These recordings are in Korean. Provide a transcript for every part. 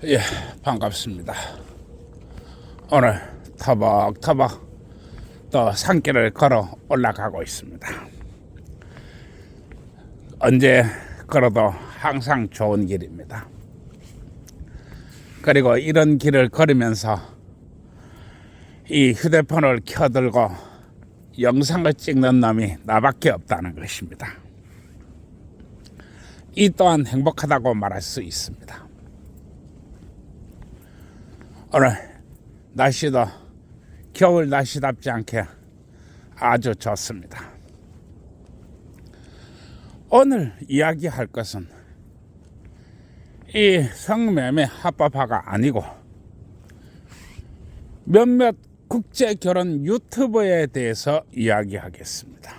예, 반갑습니다. 오늘 터벅터벅 또 산길을 걸어 올라가고 있습니다. 언제 걸어도 항상 좋은 길입니다. 그리고 이런 길을 걸으면서 이 휴대폰을 켜들고 영상을 찍는 놈이 나밖에 없다는 것입니다. 이 또한 행복하다고 말할 수 있습니다. 오늘 날씨도 겨울 날씨답지 않게 아주 좋습니다. 오늘 이야기할 것은 이 성매매 합법화가 아니고 몇몇 국제결혼 유튜버에 대해서 이야기하겠습니다.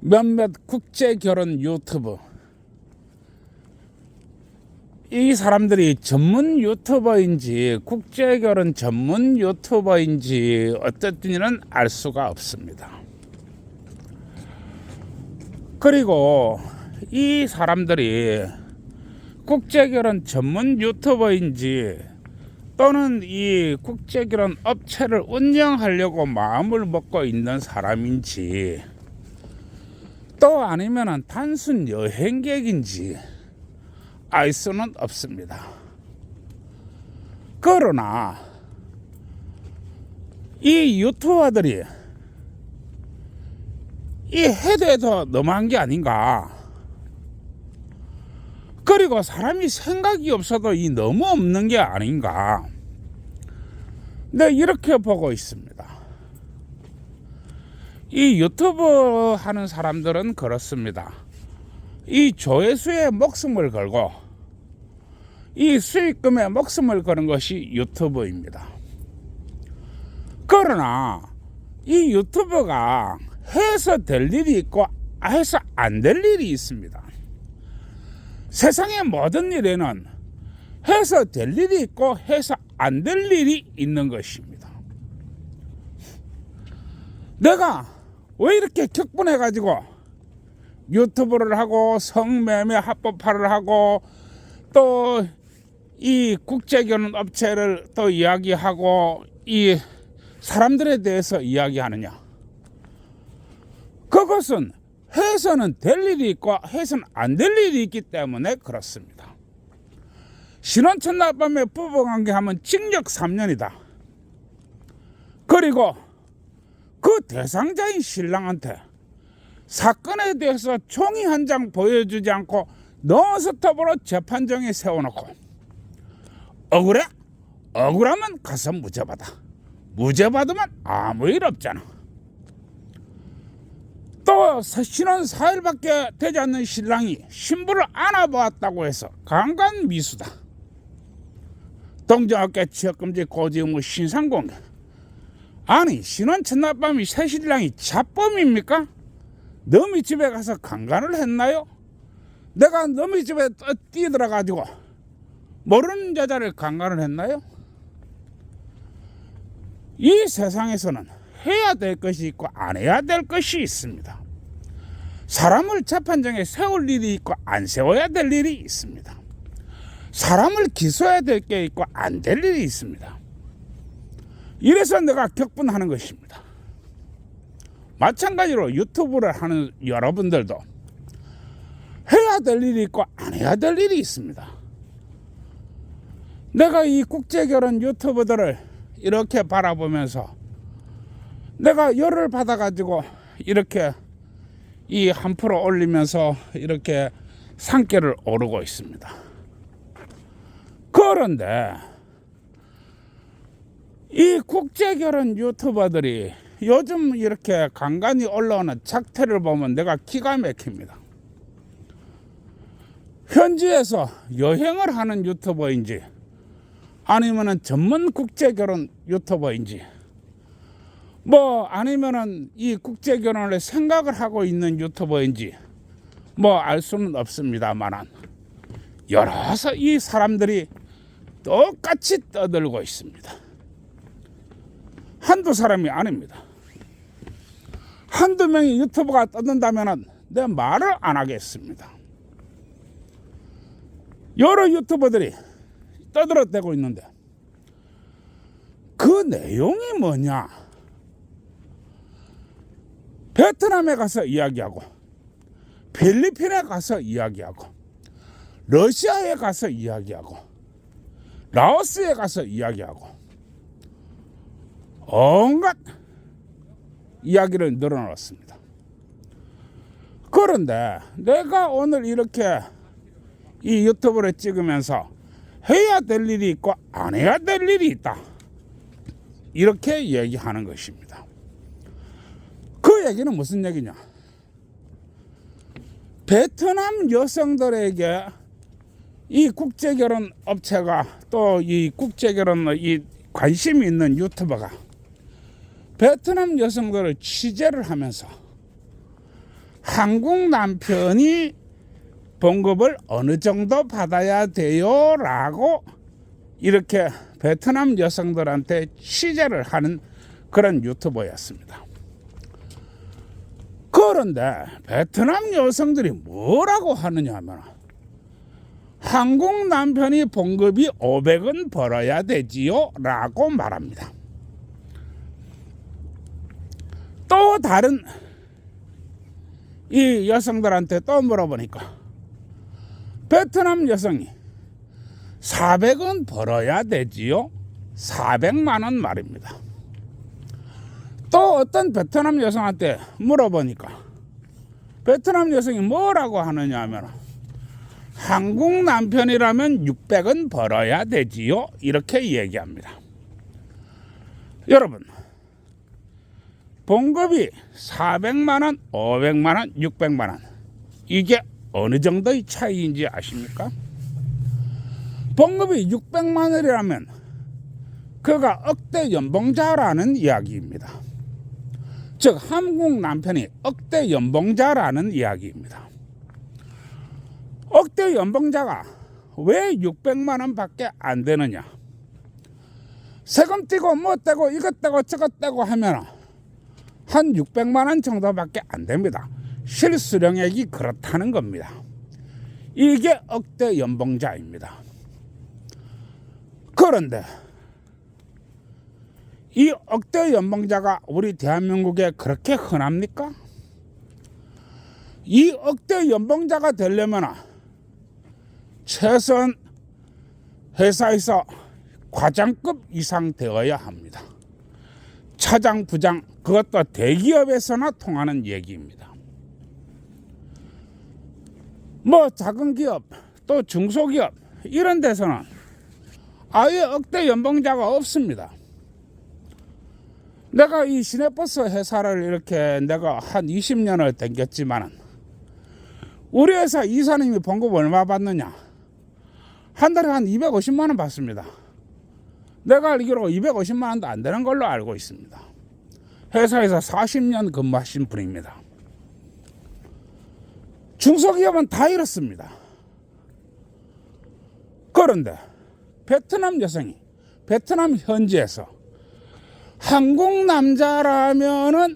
몇몇 국제결혼 유튜버, 이 사람들이 전문 유튜버인지 국제결혼 전문 유튜버인지 어쨌든지는 알 수가 없습니다. 그리고 이 사람들이 국제결혼 전문 유튜버인지 또는 이 국제결혼 업체를 운영하려고 마음을 먹고 있는 사람인지 또 아니면 단순 여행객인지 알 수는 없습니다. 그러나 이 유튜버들이 이 헤드에서 너무한 게 아닌가. 그리고 사람이 생각이 없어도 이 너무 없는 게 아닌가. 네, 이렇게 보고 있습니다. 이 유튜브 하는 사람들은 그렇습니다. 이 조회수에 목숨을 걸고 이 수익금에 목숨을 거는 것이 유튜브입니다. 그러나 이 유튜브가 해서 될 일이 있고 해서 안 될 일이 있습니다. 세상의 모든 일에는 해서 될 일이 있고 해서 안 될 일이 있는 것입니다. 내가 왜 이렇게 격분해가지고 유튜브를 하고 성매매 합법화를 하고 또 이 국제결혼 업체를 또 이야기하고 이 사람들에 대해서 이야기하느냐? 그것은 해서는 될 일이 있고 해서는 안 될 일이 있기 때문에 그렇습니다. 신혼 첫날 밤에 부부관계하면 징역 3년이다. 그리고 그 대상자인 신랑한테 사건에 대해서 종이 한 장 보여주지 않고 논스톱으로 재판정에 세워놓고 억울해? 억울하면 가서 무죄 받아. 무죄 받으면 아무 일 없잖아. 또 신혼 4일밖에 되지 않는 신랑이 신부를 안아보았다고 해서 강간미수다. 동정업계 취업금지 고지 의무 신상공개. 아니, 신혼 첫날 밤이 새신랑이 자범입니까? 너미 집에 가서 강간을 했나요? 내가 너미 집에 뛰어들어가지고 모르는 여자를 강간을 했나요? 이 세상에서는 해야 될 것이 있고 안 해야 될 것이 있습니다. 사람을 재판정에 세울 일이 있고 안 세워야 될 일이 있습니다. 사람을 기소해야 될 게 있고 안 될 일이 있습니다. 이래서 내가 격분하는 것입니다. 마찬가지로 유튜브를 하는 여러분들도 해야 될 일이 있고 안 해야 될 일이 있습니다. 내가 이 국제결혼 유튜버들을 이렇게 바라보면서 내가 열을 받아가지고 이렇게 이 한 프로 올리면서 이렇게 산길을 오르고 있습니다. 그런데 이 국제결혼 유튜버들이 요즘 이렇게 간간히 올라오는 작태를 보면 내가 기가 막힙니다. 현지에서 여행을 하는 유튜버인지 아니면은 전문 국제결혼 유튜버인지 뭐 아니면은 이 국제결혼을 생각을 하고 있는 유튜버인지 뭐 알 수는 없습니다만은 여러서 이 사람들이 똑같이 떠들고 있습니다. 한두 사람이 아닙니다. 한두 명의 유튜버가 떠든다면 내 말을 안 하겠습니다. 여러 유튜버들이 떠들어대고 있는데 그 내용이 뭐냐? 베트남에 가서 이야기하고 필리핀에 가서 이야기하고 러시아에 가서 이야기하고 라오스에 가서 이야기하고 온갖 이야기를 늘어놓았습니다. 그런데 내가 오늘 이렇게 이 유튜브를 찍으면서 해야 될 일이 있고 안 해야 될 일이 있다, 이렇게 얘기하는 것입니다. 그 얘기는 무슨 얘기냐? 베트남 여성들에게 이 국제결혼 업체가 또 이 국제결혼 이 관심이 있는 유튜버가 베트남 여성들을 취재를 하면서 한국 남편이 봉급을 어느 정도 받아야 돼요? 라고 이렇게 베트남 여성들한테 취재를 하는 그런 유튜버였습니다. 그런데 베트남 여성들이 뭐라고 하느냐 하면 한국 남편이 봉급이 500원 벌어야 되지요? 라고 말합니다. 또 다른 이 여성들한테 또 물어보니까 베트남 여성이 400원 벌어야 되지요? 400만 원 말입니다. 또 어떤 베트남 여성한테 물어보니까 베트남 여성이 뭐라고 하느냐 하면 한국 남편이라면 600원 벌어야 되지요? 이렇게 얘기합니다. 여러분, 봉급이 400만 원, 500만 원, 600만 원, 이게 어느 정도의 차이인지 아십니까? 봉급이 600만 원이라면 그가 억대 연봉자라는 이야기입니다. 즉 한국 남편이 억대 연봉자라는 이야기입니다. 억대 연봉자가 왜 600만 원밖에 안 되느냐? 세금 떼고 뭐 떼고 이것 떼고 저것 떼고 하면 한 600만 원 정도밖에 안 됩니다. 실수령액이 그렇다는 겁니다. 이게 억대 연봉자입니다. 그런데 이 억대 연봉자가 우리 대한민국에 그렇게 흔합니까? 이 억대 연봉자가 되려면 최소한 회사에서 과장급 이상 되어야 합니다. 차장, 부장, 그것도 대기업에서나 통하는 얘기입니다. 뭐 작은 기업, 또 중소기업 이런 데서는 아예 억대 연봉자가 없습니다. 내가 이 시내버스 회사를 이렇게 내가 한 20년을 댕겼지만 우리 회사 이사님이 봉급 얼마 받느냐? 한 달에 한 250만 원 받습니다. 내가 알기로 250만 원도 안 되는 걸로 알고 있습니다. 회사에서 40년 근무하신 분입니다. 중소기업은 다 이렇습니다. 그런데 베트남 여성이 베트남 현지에서 한국 남자라면은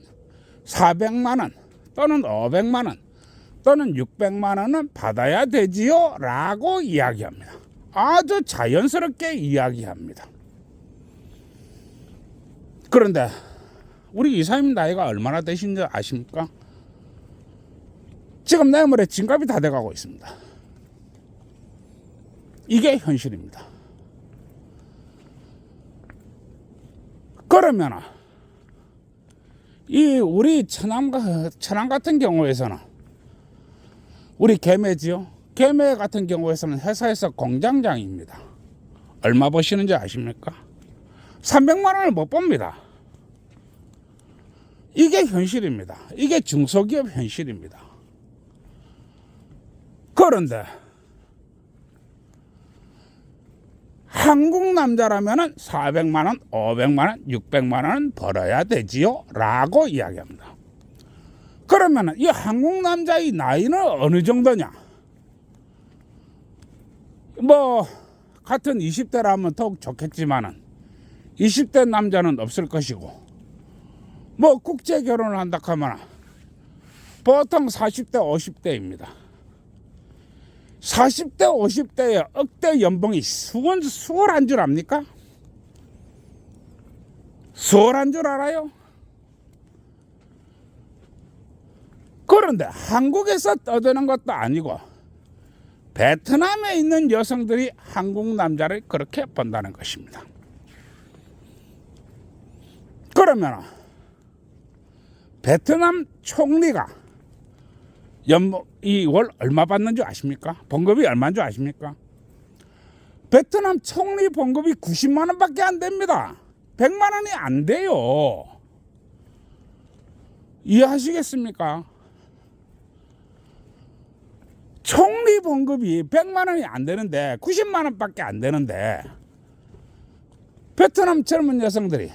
400만 원 또는 500만 원 또는 600만 원은 받아야 되지요? 라고 이야기합니다. 아주 자연스럽게 이야기합니다. 그런데 우리 이사님 나이가 얼마나 되신지 아십니까? 지금 내물에 진갑이 다 돼가고 있습니다. 이게 현실입니다. 그러면 이 우리 천안 같은 경우에서는 우리 개매지요. 개매 같은 경우에서는 회사에서 공장장입니다. 얼마 버시는지 아십니까? 300만 원을 못 봅니다. 이게 현실입니다. 이게 중소기업 현실입니다. 그런데 한국 남자라면 400만 원, 500만 원, 600만 원 벌어야 되지요? 라고 이야기합니다. 그러면 이 한국 남자의 나이는 어느 정도냐? 뭐 같은 20대라면 더욱 좋겠지만은 20대 남자는 없을 것이고 뭐 국제 결혼을 한다 하면 보통 40대, 50대입니다. 40대 50대의 억대 연봉이 수월한 줄 압니까? 수월한 줄 알아요? 그런데 한국에서 떠드는 것도 아니고 베트남에 있는 여성들이 한국 남자를 그렇게 본다는 것입니다. 그러면 베트남 총리가 이 월 얼마 받는 줄 아십니까? 봉급이 얼마인 줄 아십니까? 베트남 총리 봉급이 90만 원밖에 안 됩니다. 100만 원이 안 돼요. 이해하시겠습니까? 총리 봉급이 100만 원이 안 되는데 90만 원밖에 안 되는데 베트남 젊은 여성들이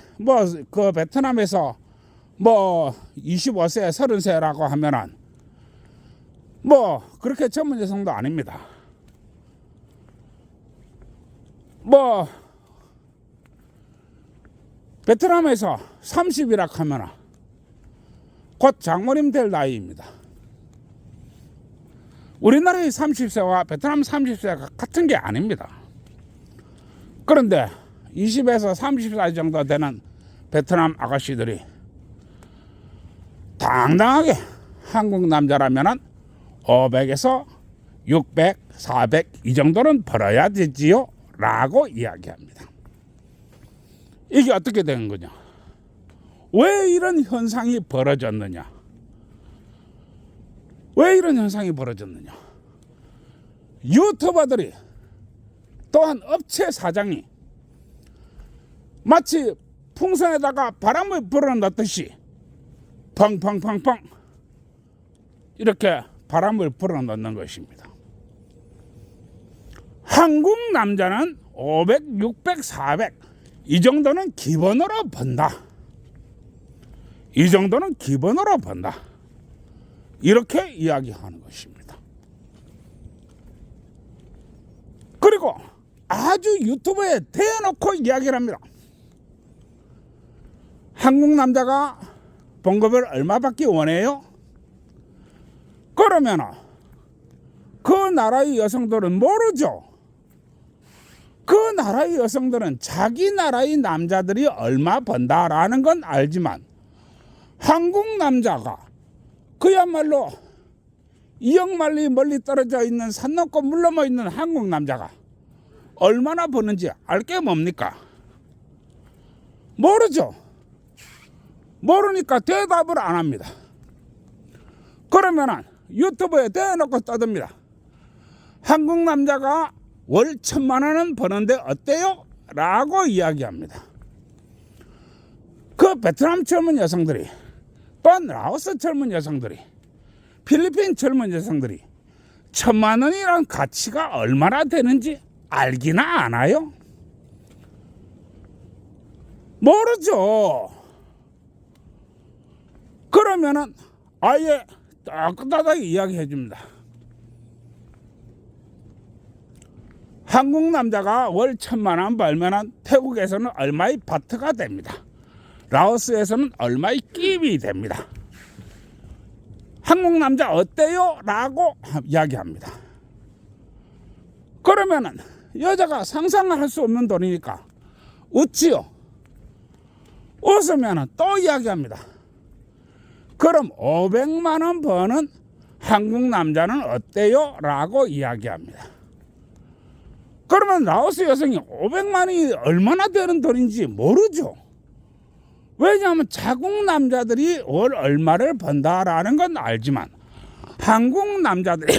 그 베트남에서 25세, 30세라고 하면은 그렇게 젊은 여성도 아닙니다. 베트남에서 30이라 하면은 곧 장모님 될 나이입니다. 우리나라의 30세와 베트남 30세가 같은 게 아닙니다. 그런데 20에서 30살 정도 되는 베트남 아가씨들이 당당하게 한국 남자라면은 500에서 600, 400 이 정도는 벌어야 되지요 라고 이야기합니다. 이게 어떻게 된 거냐? 왜 이런 현상이 벌어졌느냐? 왜 이런 현상이 벌어졌느냐? 유튜버들이 또한 업체 사장이 마치 풍선에다가 바람을 불어넣듯이 펑펑펑펑 이렇게 바람을 불어넣는 것입니다. 한국 남자는 500, 600, 400 이 정도는 기본으로 번다. 이 정도는 기본으로 번다. 이렇게 이야기하는 것입니다. 그리고 아주 유튜브에 대놓고 이야기를 합니다. 한국 남자가 봉급을 얼마 받기 원해요? 그러면 그 나라의 여성들은 모르죠. 그 나라의 여성들은 자기 나라의 남자들이 얼마 번다라는 건 알지만 한국 남자가 그야말로 이역만리 멀리 떨어져 있는 산 넘고 물 넘어 있는 한국 남자가 얼마나 버는지 알 게 뭡니까? 모르죠. 모르니까 대답을 안 합니다. 그러면은 유튜브에 대놓고 떠듭니다. 한국 남자가 월 1,000만 원은 버는데 어때요? 라고 이야기합니다. 그 베트남 젊은 여성들이 또 라오스 젊은 여성들이 필리핀 젊은 여성들이 1,000만 원이란 가치가 얼마나 되는지 알기나 아나요? 모르죠. 그러면은 아예 따뜻하게 이야기해 줍니다. 한국 남자가 월 1,000만 원 벌면은 태국에서는 얼마의 바트가 됩니다. 라오스에서는 얼마의 끼비 됩니다. 한국 남자 어때요? 라고 이야기합니다. 그러면은 여자가 상상을 할 수 없는 돈이니까 웃지요. 웃으면은 또 이야기합니다. 그럼 500만 원 버는 한국 남자는 어때요? 라고 이야기합니다. 그러면 라오스 여성이 500만이 얼마나 되는 돈인지 모르죠. 왜냐하면 자국 남자들이 월 얼마를 번다라는 건 알지만 한국 남자들이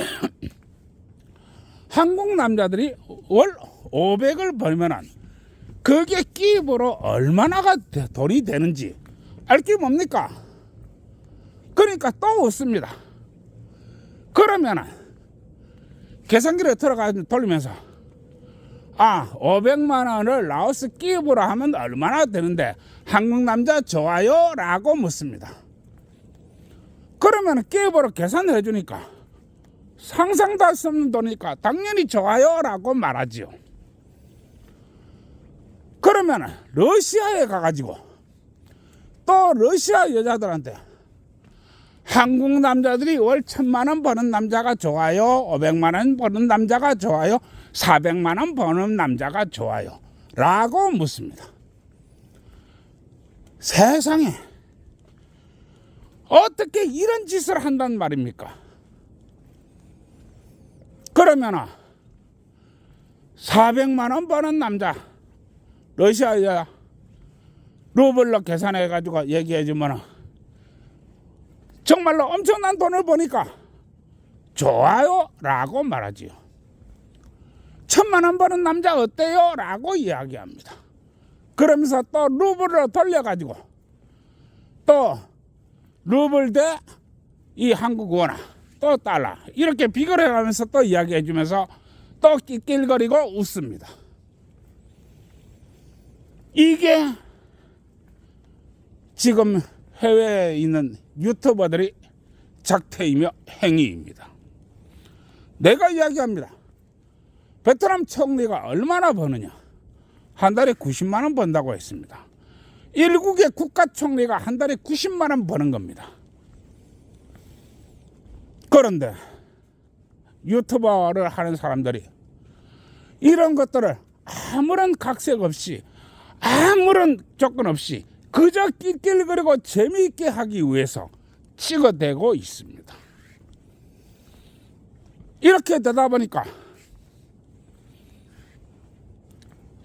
월 500을 벌면은 그게 끼입으로 얼마나가 돈이 되는지 알 게 뭡니까? 그러니까 또 웃습니다. 그러면은 계산기를 돌리면서 500만 원을 라오스 끼입으로 하면 얼마나 되는데 한국 남자 좋아요? 라고 묻습니다. 그러면 끼입으로 계산을 해주니까 상상도 할 수 없는 돈이니까 당연히 좋아요? 라고 말하지요. 그러면 러시아에 가가지고 또 러시아 여자들한테 한국 남자들이 월 1,000만 원 버는 남자가 좋아요? 500만 원 버는 남자가 좋아요? 400만 원 버는 남자가 좋아요? 라고 묻습니다. 세상에 어떻게 이런 짓을 한단 말입니까? 그러면 400만 원 버는 남자, 러시아에 루블로 계산해가지고 얘기해주면 정말로 엄청난 돈을 버니까 좋아요? 라고 말하지요. 1,000만 원 버는 남자 어때요? 라고 이야기합니다. 그러면서 또 루블로 돌려가지고 또 루블 대 이 한국 원화 또 달러 이렇게 비교를 해가면서 또 이야기해주면서 또 낄낄거리고 웃습니다. 이게 지금 해외에 있는 유튜버들이 작태이며 행위입니다. 내가 이야기합니다. 베트남 총리가 얼마나 버느냐? 한 달에 90만 원 번다고 했습니다. 일국의 국가 총리가 한 달에 90만 원 버는 겁니다. 그런데 유튜버를 하는 사람들이 이런 것들을 아무런 각색 없이 아무런 조건 없이 그저 낄낄거리고 재미있게 하기 위해서 찍어대고 있습니다. 이렇게 되다 보니까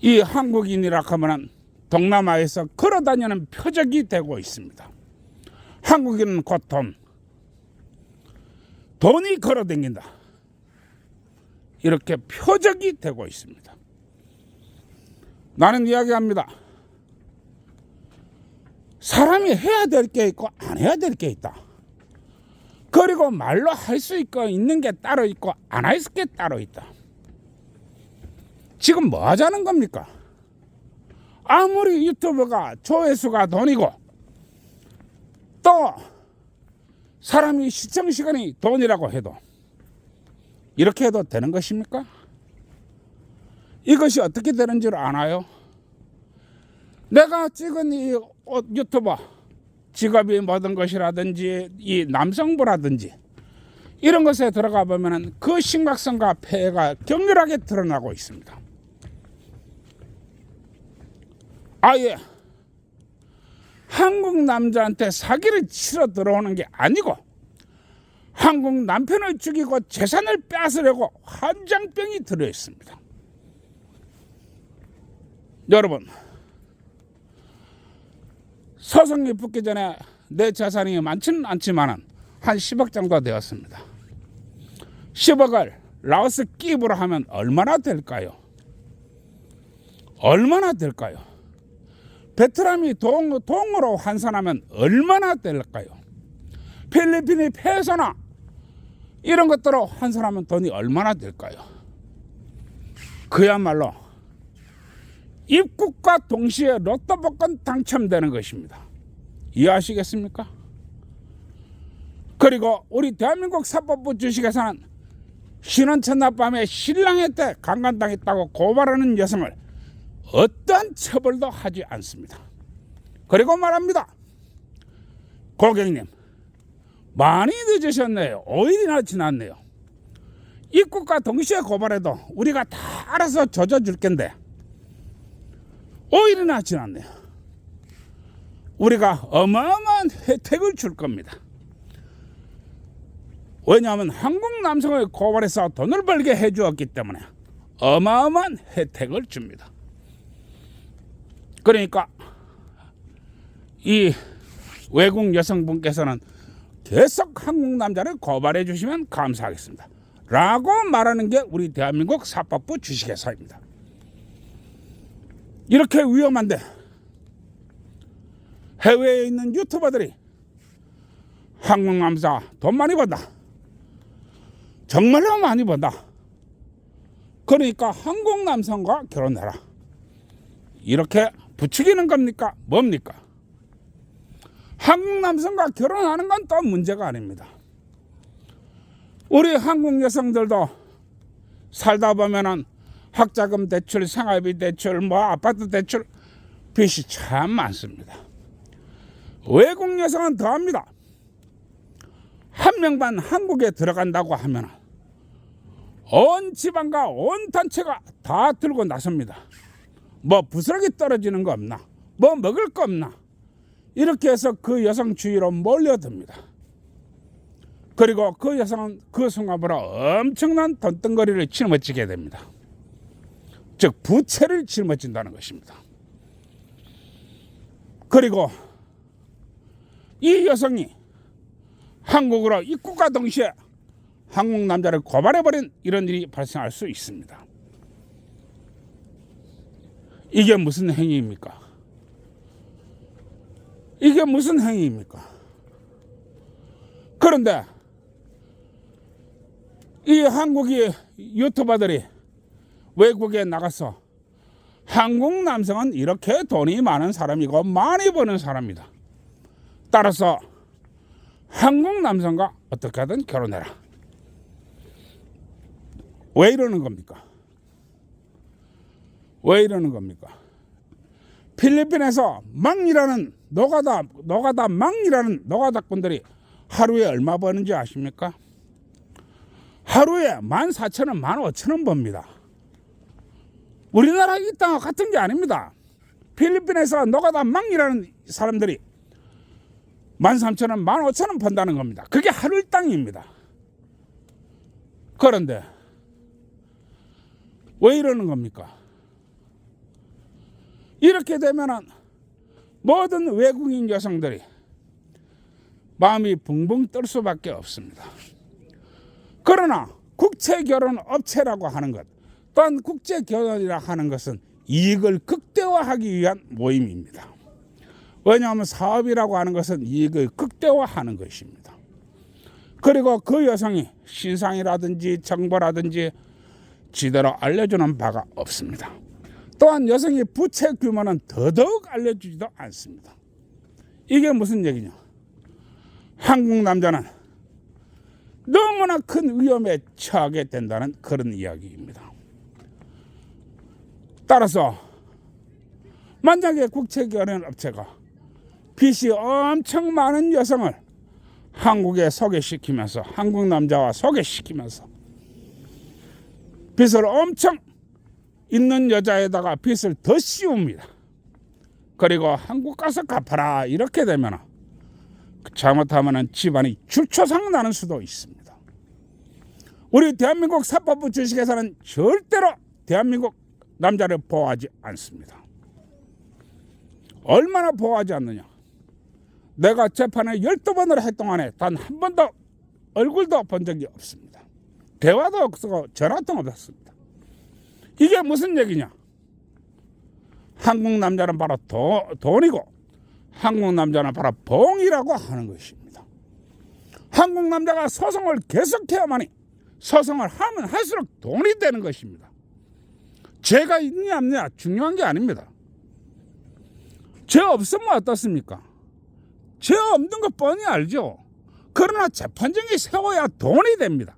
이 한국인이라 하면 동남아에서 걸어다니는 표적이 되고 있습니다. 한국인은 곧 돈이 걸어다닌다. 이렇게 표적이 되고 있습니다. 나는 이야기합니다. 사람이 해야 될 게 있고 안 해야 될 게 있다. 그리고 말로 할 수 있고 있는 게 따로 있고 안 할 게 따로 있다. 지금 뭐 하자는 겁니까? 아무리 유튜브가 조회수가 돈이고 또 사람이 시청 시간이 돈이라고 해도 이렇게 해도 되는 것입니까? 이것이 어떻게 되는 줄 아나요? 내가 찍은 이 유튜버 직업이 모든 것이라든지 이 남성부라든지 이런 것에 들어가 보면 그 심각성과 폐해가 격렬하게 드러나고 있습니다. 아예 한국 남자한테 사기를 치러 들어오는 게 아니고 한국 남편을 죽이고 재산을 빼앗으려고 환장병이 들어 있습니다. 여러분, 소송이 붙기 전에 내 재산이 많지는 않지만 한 10억 정도 되었습니다. 10억을 라오스 끼브로 하면 얼마나 될까요? 얼마나 될까요? 베트남이 동으로 환산하면 얼마나 될까요? 필리핀이 페소나 이런 것들로 환산하면 돈이 얼마나 될까요? 그야말로 입국과 동시에 로또 복권 당첨되는 것입니다. 이해하시겠습니까? 그리고 우리 대한민국 사법부 주식에서는 신혼 첫날 밤에 신랑한테 강간당했다고 고발하는 여성을 어떠한 처벌도 하지 않습니다. 그리고 말합니다. 고객님, 많이 늦으셨네요. 5일이나 지났네요. 입국과 동시에 고발해도 우리가 다 알아서 조져줄 건데 5일이나 지났네요. 우리가 어마어마한 혜택을 줄 겁니다. 왜냐하면 한국 남성을 고발해서 돈을 벌게 해주었기 때문에 어마어마한 혜택을 줍니다. 그러니까 이 외국 여성분께서는 계속 한국 남자를 고발해 주시면 감사하겠습니다. 라고 말하는 게 우리 대한민국 사법부 주식회사입니다. 이렇게 위험한데 해외에 있는 유튜버들이 한국 남자 돈 많이 번다. 정말로 많이 번다. 그러니까 한국 남성과 결혼해라. 이렇게 부추기는 겁니까? 뭡니까? 한국 남성과 결혼하는 건 또 문제가 아닙니다. 우리 한국 여성들도 살다 보면은 학자금 대출, 생활비 대출, 아파트 대출 빚이 참 많습니다. 외국 여성은 더합니다. 한 명만 한국에 들어간다고 하면 온 지방과 온 단체가 다 들고 나섭니다. 뭐 부스러기 떨어지는 거 없나, 뭐 먹을 거 없나, 이렇게 해서 그 여성 주위로 몰려듭니다. 그리고 그 여성은 그 순간부터 엄청난 돈덩어리를 짊어지게 됩니다. 즉 부채를 짊어진다는 것입니다. 그리고 이 여성이 한국으로 입국과 동시에 한국 남자를 고발해버린 이런 일이 발생할 수 있습니다. 이게 무슨 행위입니까? 이게 무슨 행위입니까? 그런데 이 한국의 유튜버들이 외국에 나가서 한국 남성은 이렇게 돈이 많은 사람이고 많이 버는 사람이다. 따라서 한국 남성과 어떻게 하든 결혼해라. 왜 이러는 겁니까? 왜 이러는 겁니까? 필리핀에서 막 일하는 노가다 노가다꾼들이 하루에 얼마 버는지 아십니까? 하루에 14,000원, 15,000원 법니다. 우리나라 이 땅과 같은 게 아닙니다. 필리핀에서 노가다 막 일하는 사람들이 13,000원, 15,000원 번다는 겁니다. 그게 하루 일당입니다. 그런데 왜 이러는 겁니까? 이렇게 되면은 모든 외국인 여성들이 마음이 붕붕 뜰 수밖에 없습니다. 그러나 국제결혼 업체라고 하는 것, 또한 국제결혼이라 하는 것은 이익을 극대화하기 위한 모임입니다. 왜냐하면 사업이라고 하는 것은 이익을 극대화하는 것입니다. 그리고 그 여성이 신상이라든지 정보라든지 제대로 알려주는 바가 없습니다. 또한 여성의 부채 규모는 더더욱 알려주지도 않습니다. 이게 무슨 얘기냐? 한국 남자는 너무나 큰 위험에 처하게 된다는 그런 이야기입니다. 따라서 만약에 국제결혼 업체가 빚이 엄청 많은 여성을 한국에 소개시키면서, 한국 남자와 소개시키면서 빚을 엄청 있는 여자에다가 빚을 더 씌웁니다. 그리고 한국 가서 갚아라 이렇게 되면 잘못하면 집안이 줄초상 나는 수도 있습니다. 우리 대한민국 사법부 주식회사는 절대로 대한민국 남자를 보호하지 않습니다. 얼마나 보호하지 않느냐? 내가 재판을 12번을 할 동안에 단 한 번도 얼굴도 본 적이 없습니다. 대화도 없고 전화도 없었습니다. 이게 무슨 얘기냐? 한국 남자는 바로 돈이고 한국 남자는 바로 봉이라고 하는 것입니다. 한국 남자가 소송을 계속해야만이 소송을 하면 할수록 돈이 되는 것입니다. 죄가 있느냐 없느냐 중요한 게 아닙니다. 죄 없으면 어떻습니까? 죄 없는 거 뻔히 알죠. 그러나 재판정이 세워야 돈이 됩니다.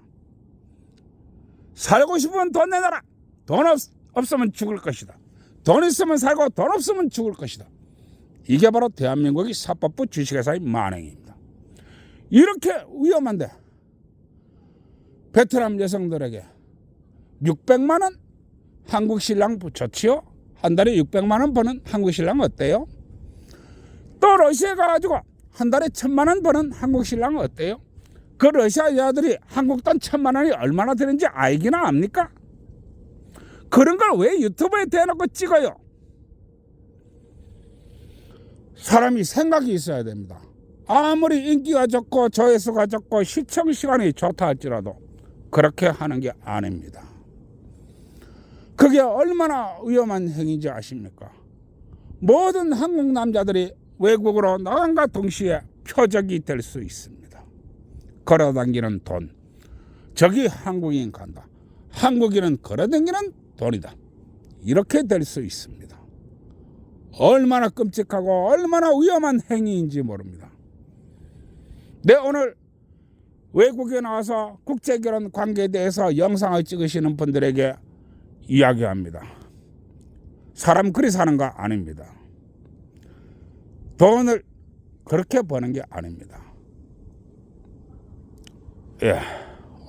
살고 싶으면 돈 내놔라. 돈 없으면 죽을 것이다. 돈 있으면 살고 돈 없으면 죽을 것이다. 이게 바로 대한민국의 사법부 주식회사의 만행입니다. 이렇게 위험한데 베트남 여성들에게 600만 원 한국 신랑 좋지요? 한 달에 600만 원 버는 한국 신랑 어때요? 또 러시아에 가가지고 한 달에 1,000만 원 버는 한국 신랑 어때요? 그 러시아 여자들이 한국 돈 1,000만 원이 얼마나 되는지 알기나 압니까? 그런 걸 왜 유튜브에 대놓고 찍어요? 사람이 생각이 있어야 됩니다. 아무리 인기가 좋고 조회수가 좋고 시청 시간이 좋다 할지라도 그렇게 하는 게 아닙니다. 그게 얼마나 위험한 행위인지 아십니까? 모든 한국 남자들이 외국으로 나간과 동시에 표적이 될 수 있습니다. 걸어다니는 돈, 저기 한국인 간다. 한국인은 걸어다니는 돈이다. 이렇게 될 수 있습니다. 얼마나 끔찍하고 얼마나 위험한 행위인지 모릅니다. 오늘 외국에 나와서 국제결혼 관계에 대해서 영상을 찍으시는 분들에게 이야기합니다. 사람 그리 사는 거 아닙니다. 돈을 그렇게 버는 게 아닙니다. 예,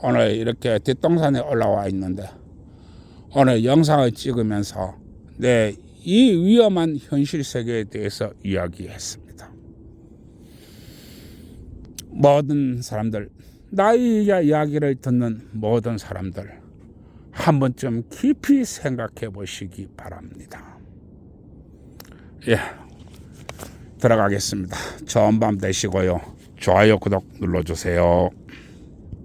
오늘 이렇게 뒷동산에 올라와 있는데 오늘 영상을 찍으면서 이 위험한 현실 세계에 대해서 이야기했습니다. 모든 사람들, 나의 이야기를 듣는 모든 사람들 한 번쯤 깊이 생각해 보시기 바랍니다. 예, 들어가겠습니다. 좋은 밤 되시고요. 좋아요, 구독 눌러주세요.